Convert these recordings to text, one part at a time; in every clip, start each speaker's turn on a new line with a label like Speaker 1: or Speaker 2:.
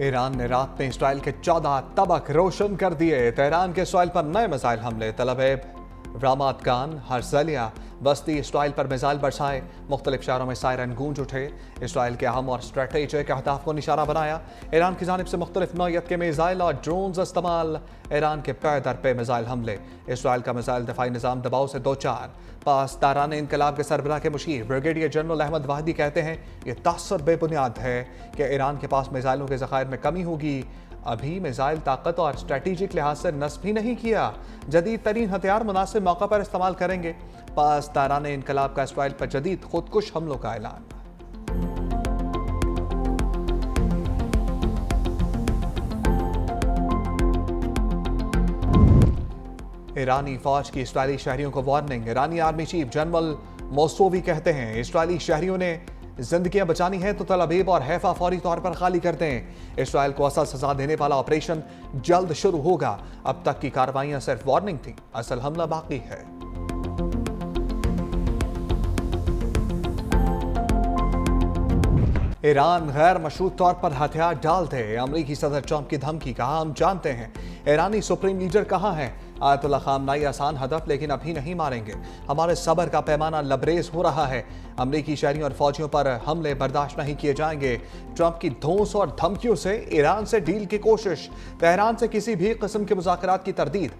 Speaker 1: Iran ने रात में इसराइल के 14 तबक रोशन कर दिए। तेहरान के इसराइल पर नए मिसाइल हमले। तल अवीव, रामात गान, हर्जलिया, बस्ती इसराइल पर मिसाइल बरसाए। मुख्तलिफ शहरों में सायरन गूंज उठे। इसराइल के अहम और स्ट्रेटेजिक अहदाफ को निशाना बनाया। ईरान की जानिब से मुख्तलिफ नौयत के मिसाइल और ड्रोन्स इस्तेमाल। ईरान के पैदर पे मिसाइल हमले। इसराइल का मिसाइल दफाई निज़ाम दबाव से दो चार। पासदारान इनकलाब के सरबराह के मुशीर ब्रिगेडियर जनरल अहमद वाहिदी कहते हैं ये तासर बेबुनियाद है कि ईरान के पास मिसाइलों के ज़खायर में कमी होगी। अभी मिसाइल ताकत और स्ट्रेटेजिक लिहाज से नस्ब ही नहीं किया। जदीद तरीन हथियार मुनासिब मौका पर इस्तेमाल करेंगे। पासदारान इनकलाब का इसराइल पर जदीद खुदकुश हमलों का ऐलान। ईरानी फौज की इसराइली शहरियों को वार्निंग। ईरानी आर्मी चीफ जनरल मोसोवी कहते हैं इसराइली शहरियों ने जिंदगियां बचानी है तो तल अवीव और हैफा फौरी तौर पर खाली कर दें। इसराइल को असल सजा देने वाला ऑपरेशन जल्द शुरू होगा। अब तक की कार्रवाइयां सिर्फ वार्निंग थी, असल हमला बाकी है। ईरान गैर मशरूत तौर पर हथियार डाल दे। अमरीकी सदर ट्रंप की धमकी। कहा हम जानते हैं ईरानी सुप्रीम लीडर कहाँ है। आयतुल्ला खामनाई आसान हदफ लेकिन अभी नहीं मारेंगे। हमारे सब्र का पैमाना लबरेज हो रहा है। अमरीकी शहरियों और फौजियों पर हमले बर्दाश्त नहीं किए जाएंगे। ट्रंप की धौंस और धमकियों से ईरान से डील की कोशिश। तेहरान से किसी भी किस्म के मुज़ाकरात की तरदीद।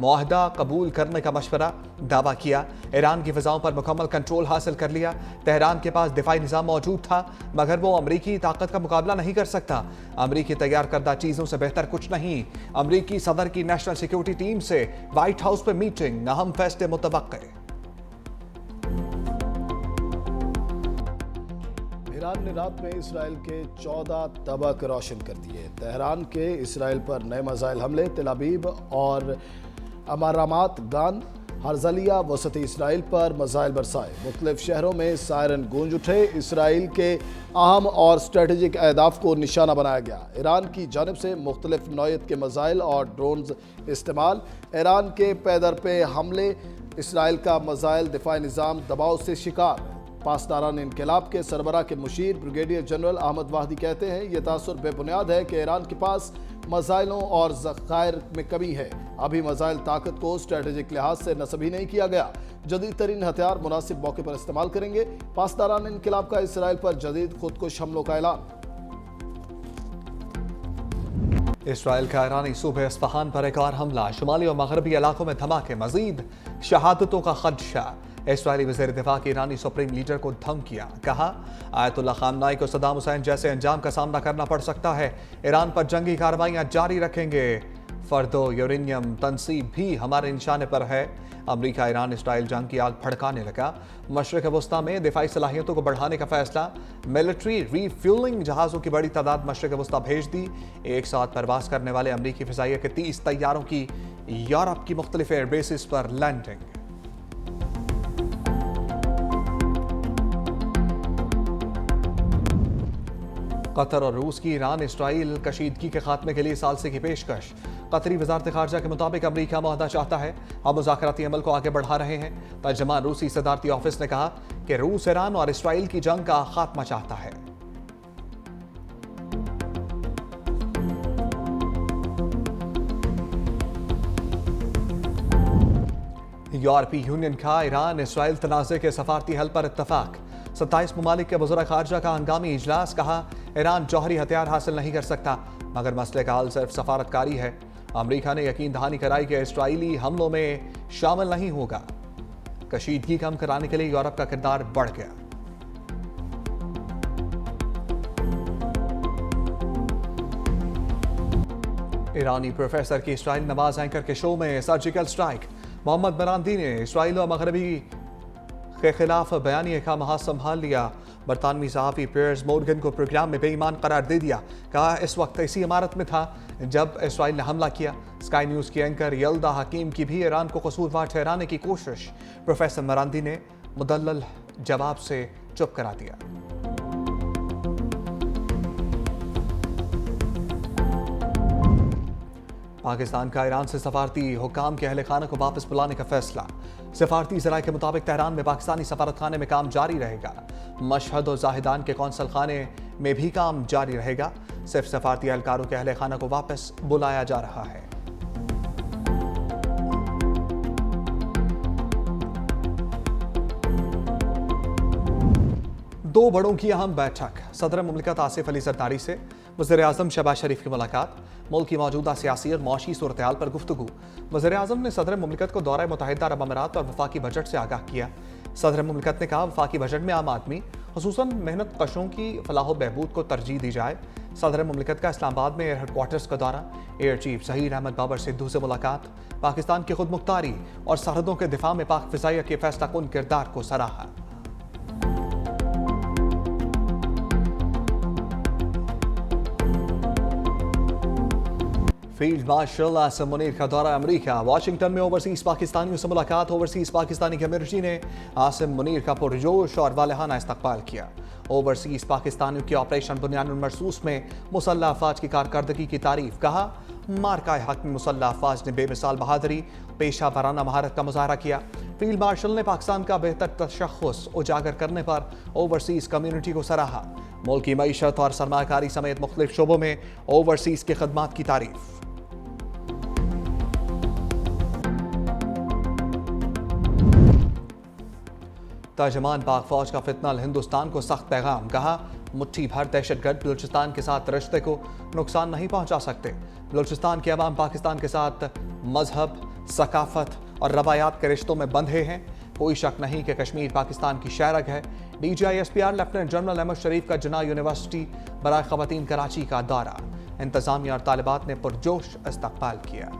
Speaker 1: मुआहदा कबूल करने का मशवरा। दावा किया ईरान की फ़िज़ाओं पर मुकम्मल कंट्रोल हासिल कर लिया। तेहरान के पास दिफाई निज़ाम मौजूद था मगर वो अमरीकी ताकत का मुकाबला नहीं कर सकता। अमरीकी तैयार करदा चीज़ों से बेहतर कुछ नहीं। अमरीकी सदर की नेशनल सिक्योरिटी टीम से व्हाइट हाउस पर मीटिंग। अहम फैसले मुतवक्के।
Speaker 2: ईरान ने रात में इसराइल के 14 तबक रोशन कर दिए। तेहरान के इसराइल पर नए मिसाइल हमले। तल अवीव और रामात गान, हर्जलिया, वसती इसराइल पर मिसाइल बरसाए। मुख्तलिफ शहरों में सायरन गूंज उठे। इसराइल के अहम और स्ट्रेटेजिक अहदाफ को निशाना बनाया गया। ईरान की जानिब से मुख्तलिफ नौयत के मिसाइल और ड्रोन्स इस्तेमाल। ईरान के पैदर पे हमले। इसराइल का मिसाइल दिफाई निज़ाम दबाव से शिकार। पासदारान इनकलाब के सरबराह के मुशीर ब्रिगेडियर जनरल अहमद वाहिदी कहते हैं ये तासुर बेबुनियाद है कि ईरान के पास मिसाइलों और ज़खायर में कमी है। अभी मिसाइल ताकत को स्ट्रेटेजिक लिहाज से नस्ब ही नहीं किया गया। जदीद तरीन हथियार मुनासिब मौके पर इस्तेमाल करेंगे। पासदारान इनकलाब का इसराइल पर जदीद खुदकुश हमलों का ऐलान।
Speaker 1: इसराइल का ईरानी सूबे इस्फहान पर एक और हमला। शुमाली और मगरबी इलाकों में धमाके। मजीद शहादतों का खदशा। इसराइली वज़ीर दिफा की ईरानी सुप्रीम लीडर को धमकियां। कहा आयतुल्ला खामनाई को सद्दाम हुसैन जैसे अंजाम का सामना करना पड़ सकता है। ईरान पर जंगी कार्रवाइयां जारी रखेंगे। फर्दो यूरेनियम तनसीब भी हमारे निशाने पर है। अमरीका ईरान इसराइल जंग की आग भड़काने लगा। मशरिक़ वस्ता में दिफाई सलाहियतों को बढ़ाने का फैसला। मिलिट्री रीफ्यूलिंग जहाज़ों की बड़ी तादाद मशरिक़ वस्ता भेज दी। एक साथ परवास करने वाले अमरीकी फ़िज़ाइया के 30 तैयारों की यूरोप की मुख्तलिफ एयरबेसिस पर लैंडिंग। कतर और रूस की ईरान इसराइल कशीदगी के खात्मे के लिए सालसे की पेशकश। कतरी वजारत खारजा के मुताबिक अमरीका मुआहदा चाहता है। हम मुज़ाकराती अमल को आगे बढ़ा रहे हैं। तर्जमान रूसी सदारती ऑफिस ने कहा कि रूस ईरान और इसराइल की जंग का खात्मा चाहता है। यूरोपीय यूनियन का ईरान इसराइल तनाज़े के सफारती हल पर इत्तफाक। 27 ममालिक के वज़ीर खारजा का हंगामी इजलास। कहा ईरान जौहरी हथियार हासिल नहीं कर सकता मगर मसले का हल सिर्फ सफारतकारी है। अमरीका ने यकीन दहानी कराई कि इसराइली हमलों में शामिल नहीं होगा। कशीदगी कम कराने के लिए यूरोप का किरदार बढ़ गया। ईरानी प्रोफेसर की इसराइल नवाज एंकर के शो में सर्जिकल स्ट्राइक। मोहम्मद मरांदी ने इसराइल और मगरबी के खिलाफ बयानिए का महाज संभाल लिया। बरतानवी सहाफ़ी पियर्स मोर्गन को प्रोग्राम में बेईमान करार दे दिया। कहा इस वक्त इसी इमारत में था जब इसराइल ने हमला किया। स्काई न्यूज़ की एंकर यल्दा हकीम की भी ईरान को कसूरवार ठहराने की कोशिश। प्रोफेसर मरांदी ने मुदल्लल जवाब से चुप करा दिया। पाकिस्तान का ईरान से सफारती हुकाम के अहल खाना को वापस बुलाने का फैसला। सफारती ज़राए के मुताबिक तेहरान में पाकिस्तानी सफारत खाने में काम जारी रहेगा। मशहद और जाहिदान के कौंसल खाने में भी काम जारी रहेगा। सिर्फ सफारती एहलकारों के अहले खाना को वापस बुलाया जा रहा है। दो बड़ों की अहम बैठक। सदर मुमलिकत आसिफ अली जरदारी से वज़ीर-ए-आज़म शहबाज शरीफ की मुलाकात। मुल्क की मौजूदा सियासी और मौशी सूरत-ए-हाल पर गुफ्तगू। वज़ीर-ए-आज़म ने सदर मुमलिकत को दौरा मुत्तहिदा अरब अमीरात और वफाकी बजट से आगाह किया। सदर मुमलिकत ने कहा, वफाकी बजट में आम आदमी खुसूसन मेहनत कशों की फलाह व बहबूद को तरजीह दी जाए। सदर मुमलिकत का इस्लामाबाद में एयर हेडक्वार्टर्स का दौरा। एयर चीफ ज़हीर अहमद बाबर सिद्धू से मुलाकात। पाकिस्तान की खुद मुख्तारी और सरहदों के दिफा में पाक फ़िज़ाइया के फैसला कुन किरदार को सराहा। फील्ड मार्शल आसिम मुनीर का दौरा अमरीका। वाशिंगटन में ओवरसीज पाकिस्तानियों से मुलाकात। ओवरसीज पाकिस्तानी कम्युनिटी ने आसिम मुनीर का पुरजोश और वालहाना इस्तकबाल किया। ओवरसीज पाकिस्तानियों के ऑपरेशन बुनियानुल मरसूस में मुसल्लह अफवाज की कारकर्दगी की तारीफ। कहा, मार्का हक में मुसल्लह अफवाज ने बेमिसाल बहादुरी, पेशा वराना महारत का मुजाहरा किया। फील्ड मार्शल ने पाकिस्तान का बेहतर तशख़्ख़ुस उजागर करने पर ओवरसीज कम्युनिटी को सराहा। मुल्क की मईशत और सरमाकारी समेत मुख्तलिफ शोबों में ओवरसीज की खदमात की तारीफ। तर्जमान पाक फौज का फितनल हिंदुस्तान को सख्त पैगाम। कहा, मुट्ठी भर दहशतगर्द बलूचिस्तान के साथ रिश्ते को नुकसान नहीं पहुंचा सकते। बलूचिस्तान के अवाम पाकिस्तान के साथ मजहब, सकाफत और रवायात के रिश्तों में बंधे हैं। कोई शक नहीं कि कश्मीर पाकिस्तान की शहरग है। DGISPR लेफ्टिनेंट जनरल अहमद शरीफ का जिन्ना यूनिवर्सिटी बराए ख़वातीन कराची का दौरा। इंतजामिया और तालिबात ने पुरजोश इस्तकबाल किया।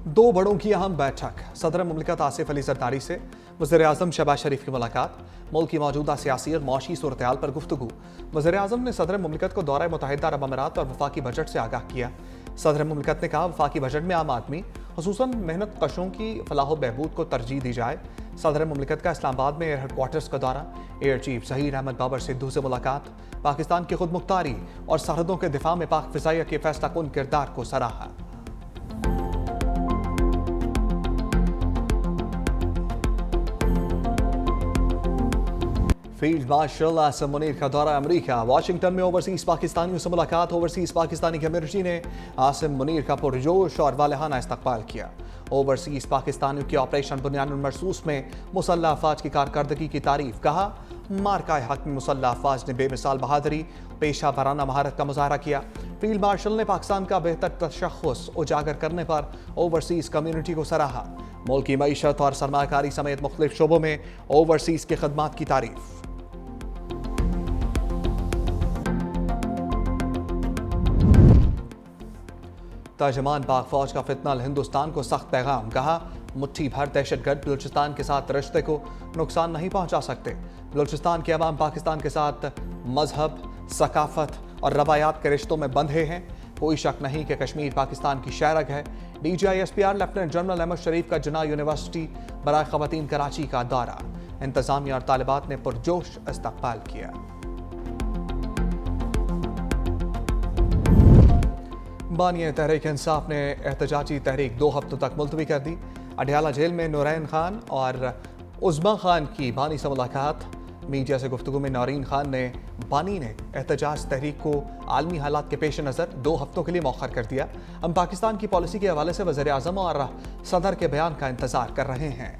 Speaker 1: दो बड़ों की अहम बैठक। सदर मुमलिकत आसिफ अली जरदारी से वज़ीर-ए-आज़म शहबाज शरीफ की मुलाकात। मुल्क की मौजूदा सियासी और मौशी सूरत-ए-हाल पर गुफ्तगू। वज़ीर-ए-आज़म ने सदर मुमलिकत को दौरा मुत्तहिदा अरब अमीरात और वफाकी बजट से आगाह किया। सदर मुमलिकत ने कहा, वफाकी बजट में आम आदमी खुसूसन मेहनत कशों की फलाह व बहबूद को तरजीह दी जाए। सदर मुमलिकत का इस्लामाबाद में एयर हेडक्वार्टर्स का दौरा। एयर चीफ ज़हीर अहमद बाबर सिद्धू से मुलाकात। पाकिस्तान की खुद मुख्तारी और सरहदों के दिफा में पाक फ़िज़ाइया के फैसला कुन किरदार को सराहा। फील्ड मार्शल आसिम मुनीर का दौरा अमरीका। वाशिंगटन में ओवरसीज पाकिस्तानियों से मुलाकात। ओवरसीज पाकिस्तानी कम्युनिटी ने आसिम मुनीर का पुरजोश और वालहाना इस्तकबाल किया। ओवरसीज पाकिस्तानियों के ऑपरेशन बुनियानुल मरसूस में मुसल्लह अफवाज की कारकर्दगी की तारीफ। कहा, मार्का हक में मुसल्लह अफवाज ने बेमिसाल बहादुरी, पेशा वराना महारत का मुजाहरा किया। फील्ड मार्शल ने पाकिस्तान का बेहतर तशख़्ख़ुस उजागर करने पर ओवरसीज कम्युनिटी को सराहा। मुल्क की मईशत और सरमाकारी समेत मुख्तलिफ शोबों में ओवरसीज की खदमात की तारीफ। तर्जमान पाक फौज का फितनल हिंदुस्तान को सख्त पैगाम। कहा, मुट्ठी भर दहशतगर्द बलूचिस्तान के साथ रिश्ते को नुकसान नहीं पहुंचा सकते। बलूचिस्तान के अवाम पाकिस्तान के साथ मजहब, सकाफत और रवायात के रिश्तों में बंधे हैं। कोई शक नहीं कि कश्मीर पाकिस्तान की शहरग है। DGISPR लेफ्टिनेंट जनरल अहमद शरीफ का जिन्ना यूनिवर्सिटी बराए ख़वातीन कराची का दौरा। इंतजामिया और तालिबात ने पुरजोश इस्तकबाल किया। बानी तहरीक इंसाफ ने एहतजाजी तहरीक 2 हफ्तों तक मुलतवी कर दी। अडयाला जेल में नूरैन खान और उज़्मा खान की बानी से मुलाकात। मीडिया से गुफ्तगू में नौरीन खान ने बानी ने एहतजाज तहरीक को आलमी हालात के पेश नज़र 2 हफ्तों के लिए मौखर कर दिया। हम पाकिस्तान की पॉलिसी के हवाले से वज़ीर-ए-आज़म और सदर के बयान का इंतज़ार कर रहे हैं।